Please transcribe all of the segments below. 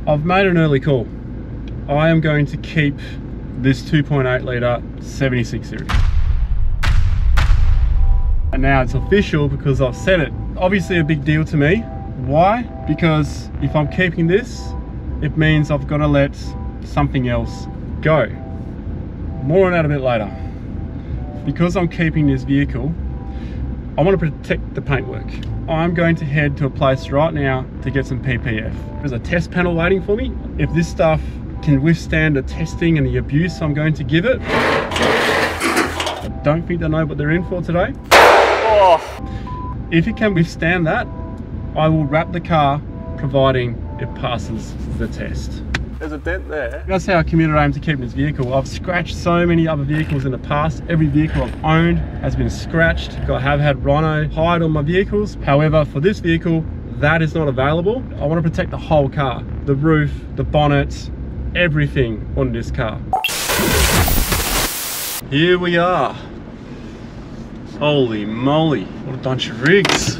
I've made an early call. I am going to keep this 2.8 litre 76 series. And now it's official because I've said it. Obviously a big deal to me. Why? Because if I'm keeping this, it means I've got to let something else go. More on that a bit later. Because I'm keeping this vehicle, I want to protect the paintwork. I'm going to head to a place right now to get some PPF. There's a test panel waiting for me. If this stuff can withstand the testing and the abuse I'm going to give it, I don't think they know what they're in for today. Oh. If it can withstand that, I will wrap the car, providing it passes the test. There's a dent there. That's how I committed I am to keeping this vehicle. I've scratched so many other vehicles in the past. Every vehicle I've owned has been scratched. I have had Ronny hide on my vehicles. However, for this vehicle, that is not available. I want to protect the whole car. The roof, the bonnet, everything on this car. Here we are. Holy moly, what a bunch of rigs.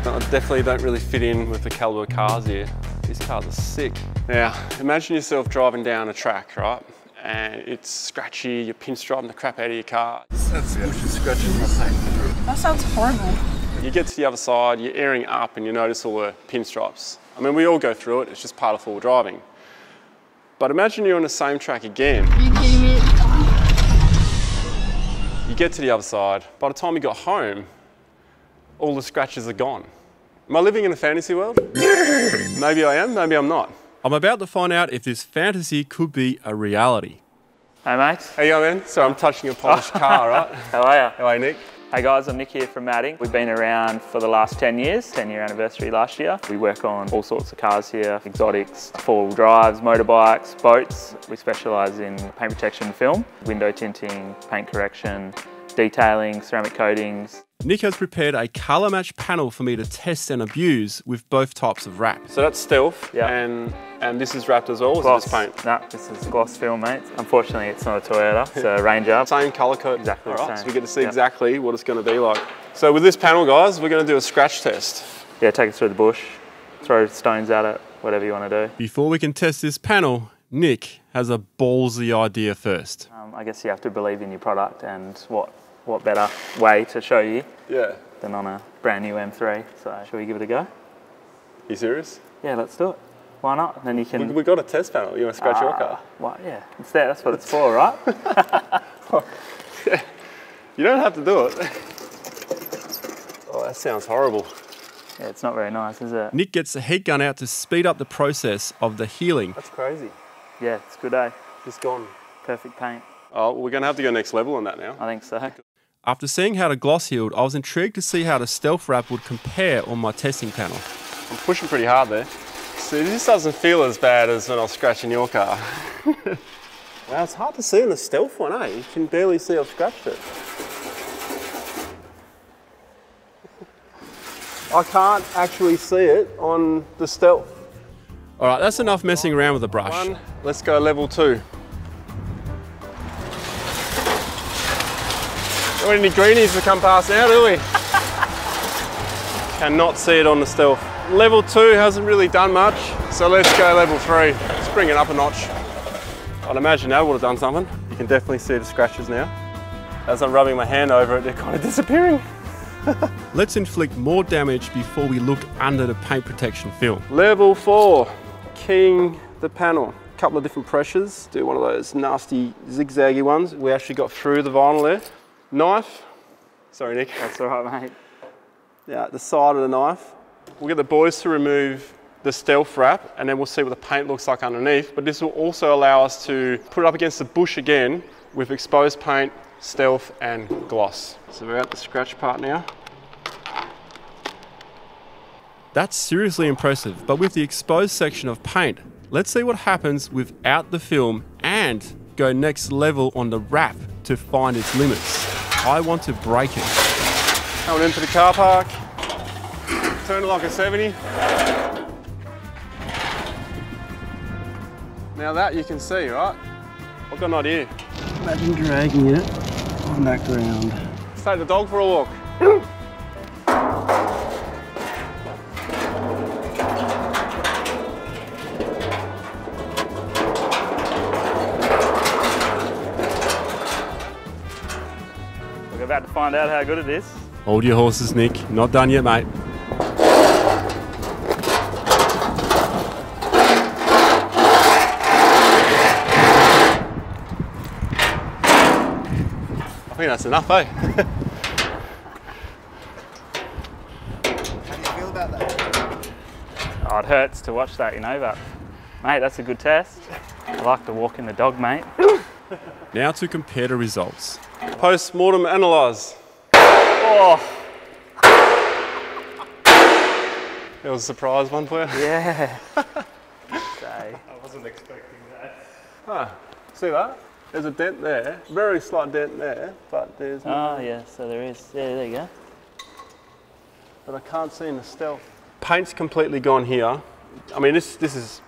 I definitely don't really fit in with the caliber of cars here. These cars are sick. Now, imagine yourself driving down a track, right? And it's scratchy, you're pinstriping the crap out of your car. That's the actual scratches my paint. That sounds horrible. You get to the other side, you're airing up and you notice all the pinstripes. I mean, we all go through it, it's just part of full driving. But imagine you're on the same track again. Are you kidding me? You get to the other side, by the time you got home, all the scratches are gone. Am I living in a fantasy world? Maybe I am, maybe I'm not. I'm about to find out if this fantasy could be a reality. Hey mate. How you going, man? Sorry, I'm touching a polished car, right? How are you? How are you, Nick? Hey guys, I'm Nick here from Matting. We've been around for the last 10 years, 10-year anniversary last year. We work on all sorts of cars here, exotics, four-wheel drives, motorbikes, boats. We specialise in paint protection film, window tinting, paint correction, detailing, ceramic coatings. Nick has prepared a colour match panel for me to test and abuse with both types of wrap. So that's stealth, yeah. and this is wrapped as well, Gloss. Is this paint? No, this is gloss film, mate. Unfortunately, it's not a Toyota, it's a Ranger. Same colour code. Exactly the same. So we get to see exactly what it's going to be like. So with this panel, guys, we're going to do a scratch test. Yeah, take it through the bush, throw stones at it, whatever you want to do. Before we can test this panel, Nick has a ballsy idea first. I guess you have to believe in your product, and what better way to show you than on a brand new M3. So shall we give it a go? You serious? Yeah, let's do it. Why not? Then you can... We've got a test panel. You want to scratch your car? Well, yeah, it's there. That's what it's for, right? Yeah. You don't have to do it. Oh, that sounds horrible. Yeah, it's not very nice, is it? Nick gets the heat gun out to speed up the process of the healing. That's crazy. Yeah, it's a good day. Just gone. Perfect paint. Oh, we're going to have to go next level on that now. I think so. After seeing how the gloss healed, I was intrigued to see how the stealth wrap would compare on my testing panel. I'm pushing pretty hard there. See, this doesn't feel as bad as when I was scratching your car. Wow, it's hard to see in the stealth one, eh? You can barely see I've scratched it. I can't actually see it on the stealth. All right, that's enough messing around with the brush. Let's go level 2. Don't want any greenies to come past now, do we? Cannot see it on the stealth. Level 2 hasn't really done much, so let's go level 3. Let's bring it up a notch. I'd imagine that would have done something. You can definitely see the scratches now. As I'm rubbing my hand over it, they're kind of disappearing. Let's inflict more damage before we look under the paint protection film. Level 4, keying the panel. A couple of different pressures. Do one of those nasty zigzaggy ones. We actually got through the vinyl there. Knife. Sorry, Nick. That's all right, mate. Yeah, the side of the knife. We'll get the boys to remove the stealth wrap and then we'll see what the paint looks like underneath. But this will also allow us to put it up against the bush again with exposed paint, stealth and gloss. So we're at the scratch part now. That's seriously impressive, but with the exposed section of paint, let's see what happens without the film and go next level on the wrap to find its limits. I want to break it. Coming into the car park, turning like a 70. Now that you can see, right? I've got an idea. Imagine dragging it on that ground. Let's take the dog for a walk. About to find out how good it is. Hold your horses, Nick. Not done yet, mate. I think that's enough, eh? How do you feel about that? Oh, it hurts to watch that, you know, but mate, that's a good test. I like to walk in the dog, mate. Now to compare the results. Post-mortem analyse. Oh, It was a surprise one for you? yeah. I wasn't expecting that. Ah, see that? There's a dent there, very slight dent there, but there's no... Oh, yeah, so there is. Yeah, there you go. But I can't see in the stealth. Paint's completely gone here. I mean, this is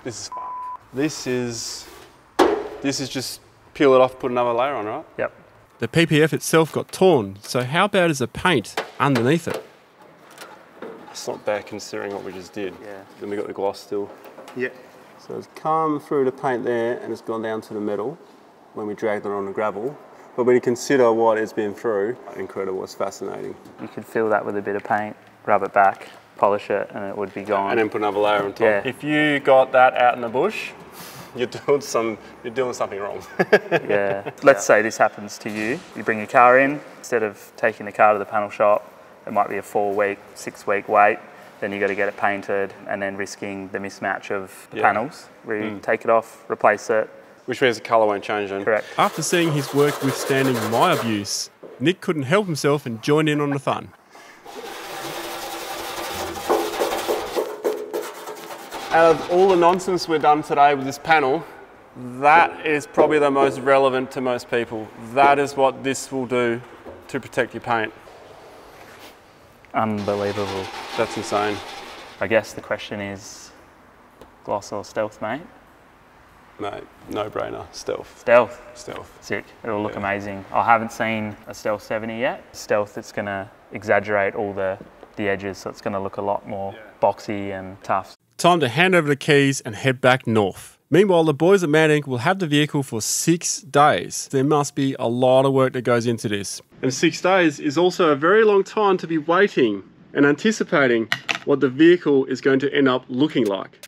just peel it off, put another layer on, right? Yep. The PPF itself got torn, so how bad is the paint underneath it? It's not bad considering what we just did. Yeah. Then we got the gloss still. Yeah. So it's come through the paint there and it's gone down to the metal when we dragged it on the gravel. But when you consider what it's been through, incredible, it's fascinating. You could fill that with a bit of paint, rub it back, polish it, and it would be gone. And then put another layer on top. Yeah. If you got that out in the bush, you're doing something wrong. Yeah. Let's say this happens to you. You bring your car in, instead of taking the car to the panel shop, it might be a 4-week, 6-week wait. Then you got to get it painted and then risking the mismatch of the panels. Take it off, replace it. Which means the colour won't change then. Correct. After seeing his work withstanding my abuse, Nick couldn't help himself and joined in on the fun. Out of all the nonsense we've done today with this panel, that is probably the most relevant to most people. That is what this will do to protect your paint. Unbelievable. That's insane. I guess the question is, gloss or stealth, mate? Mate, no brainer. Stealth. Stealth. Stealth. Sick. It'll look amazing. I haven't seen a Stealth 70 yet. Stealth, it's going to exaggerate all the edges, so it's going to look a lot more boxy and tough. Time to hand over the keys and head back north. Meanwhile, the boys at Mad Ink will have the vehicle for 6 days. There must be a lot of work that goes into this. And 6 days is also a very long time to be waiting and anticipating what the vehicle is going to end up looking like.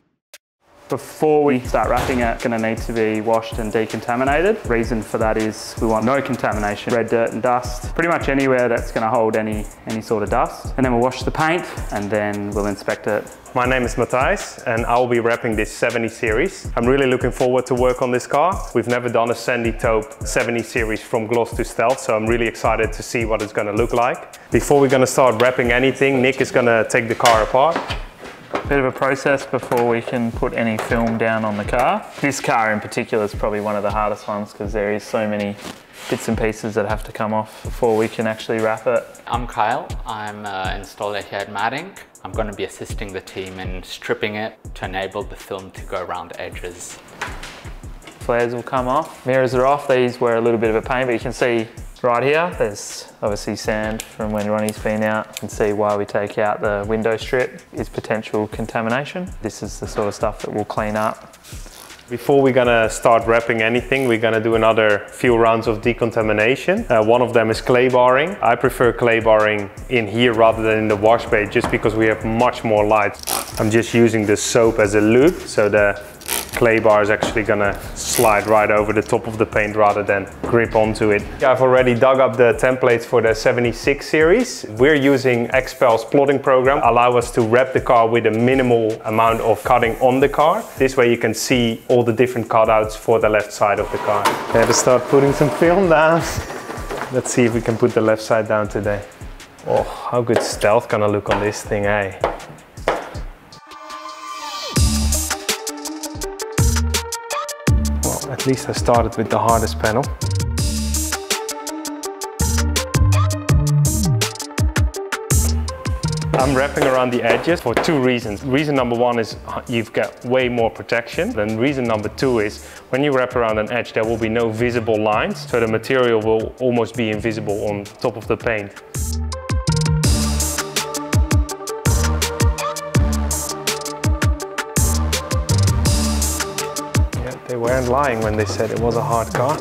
Before we start wrapping it, it's going to need to be washed and decontaminated. Reason for that is we want no contamination, red dirt and dust, pretty much anywhere that's going to hold any sort of dust. And then we'll wash the paint and then we'll inspect it. My name is Matthijs and I'll be wrapping this 70 series. I'm really looking forward to work on this car. We've never done a sandy taupe 70 series from gloss to stealth, so I'm really excited to see what it's going to look like. Before we're going to start wrapping anything, Nick is going to take the car apart. Bit of a process before we can put any film down on the car. This car in particular is probably one of the hardest ones because there is so many bits and pieces that have to come off before we can actually wrap it. I'm Kyle. I'm an installer here at Mad Ink. I'm going to be assisting the team in stripping it to enable the film to go around the edges. Flares will come off. Mirrors are off. These were a little bit of a pain, but you can see right here, there's obviously sand from when Ronnie's been out. You can see why we take out the window strip is potential contamination. This is the sort of stuff that we'll clean up. Before we're gonna start wrapping anything, we're gonna do another few rounds of decontamination. One of them is clay barring. I prefer clay barring in here rather than in the wash bay just because we have much more light. I'm just using the soap as a lube, so the clay bar is actually gonna slide right over the top of the paint rather than grip onto it. I've already dug up the templates for the 76 series. We're using XPEL's plotting program, allow us to wrap the car with a minimal amount of cutting on the car. This way you can see all the different cutouts for the left side of the car. Let's start putting some film down. Let's see if we can put the left side down today. Oh, how good is stealth gonna look on this thing, eh? At least I started with the hardest panel. I'm wrapping around the edges for 2 reasons. Reason number 1 is you've got way more protection. And reason number 2 is when you wrap around an edge, there will be no visible lines. So the material will almost be invisible on top of the paint. They weren't lying when they said it was a hard car.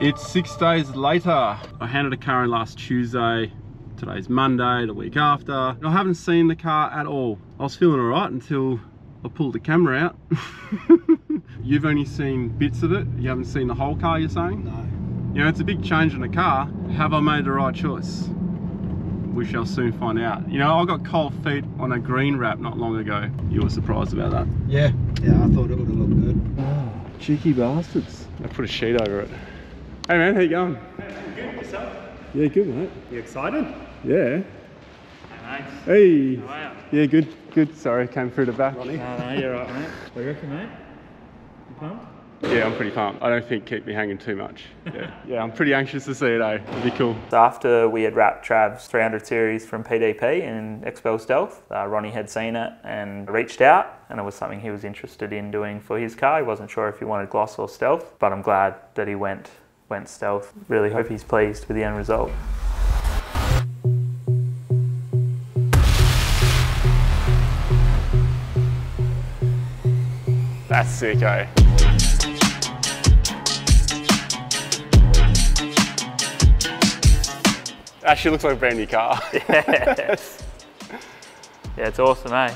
It's 6 days later. I handed a car in last Tuesday. Today's Monday, the week after. I haven't seen the car at all. I was feeling alright until I pulled the camera out. You've only seen bits of it. You haven't seen the whole car, you're saying? No. You know, it's a big change in the car. Have I made the right choice? We shall soon find out. You know, I got cold feet on a green wrap not long ago. You were surprised about that? Yeah. Yeah, I thought it would have looked good. Oh, cheeky bastards. I put a sheet over it. Hey man, how you going? Hey, good. Yourself? Yeah, good mate. You excited? Yeah. Hey, mate. Hey. How are Yeah, good, good. Sorry, came through the back. you? No, you're right, mate. What do you reckon, mate? You pumped? Yeah, I'm pretty pumped. I don't think keep me hanging too much. Yeah, yeah, I'm pretty anxious to see it, eh? It'd be cool. So after we had wrapped Trav's 300 series from PDP in Expel Stealth, Ronny had seen it and reached out, and it was something he was interested in doing for his car. He wasn't sure if he wanted gloss or stealth, but I'm glad that he went stealth. Really hope he's pleased with the end result. That's sick, eh? Actually looks like a brand new car. Yes. Yeah, it's awesome, eh?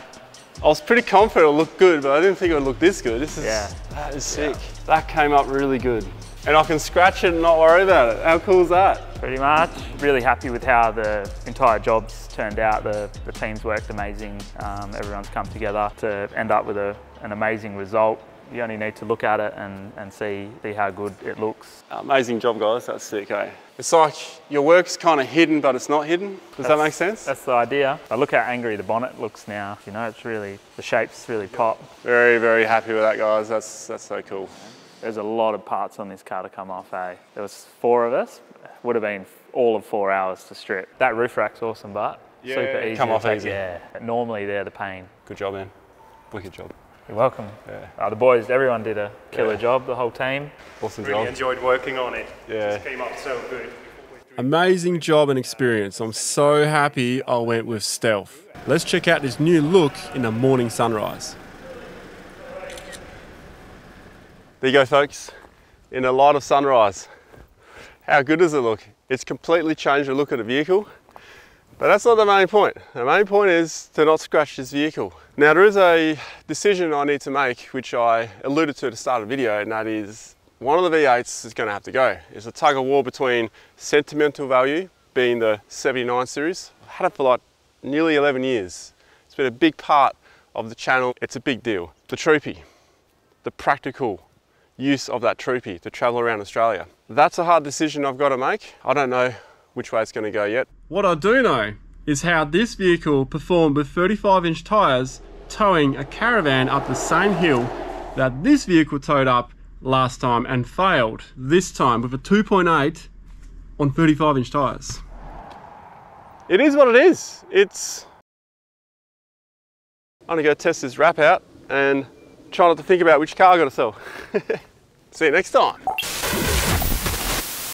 I was pretty confident it looked good, but I didn't think it would look this good. That is sick. Yeah. That came up really good. And I can scratch it and not worry about it. How cool is that? Pretty much. Really happy with how the entire job's turned out. The team's worked amazing. Everyone's come together to end up with an amazing result. You only need to look at it and see how good it looks. Amazing job, guys. That's sick, eh? It's like your work's kind of hidden, but it's not hidden. Does that make sense? That's the idea. I look how angry the bonnet looks now. You know, it's really, the shapes really pop. Very, very happy with that, guys. That's so cool. There's a lot of parts on this car to come off, eh? There was 4 of us. Would have been all of 4 hours to strip. That roof rack's awesome, but yeah, super easy. come off take, easy. Yeah. Normally they're the pain. Good job, man. Wicked job. You're welcome. Yeah. The boys, everyone did a killer job, the whole team. Awesome Really job. enjoyed working on it. Yeah. It came up so good. Amazing job and experience. I'm so happy I went with stealth. Let's check out this new look in the morning sunrise. There you go, folks. In the light of sunrise. How good does it look? It's completely changed the look of the vehicle. But that's not the main point. The main point is to not scratch this vehicle. Now there is a decision I need to make, which I alluded to at the start of the video, and that is one of the V8s is going to have to go. It's a tug of war between sentimental value, being the 79 series. I've had it for like nearly 11 years. It's been a big part of the channel. It's a big deal. The Troopy, the practical use of that Troopy to travel around Australia. That's a hard decision I've got to make. I don't know which way it's going to go yet. What I do know is how this vehicle performed with 35-inch tyres towing a caravan up the same hill that this vehicle towed up last time and failed this time with a 2.8 on 35-inch tyres. It is what it is. I'm gonna go test this wrap out and try not to think about which car I gotta sell. See you next time.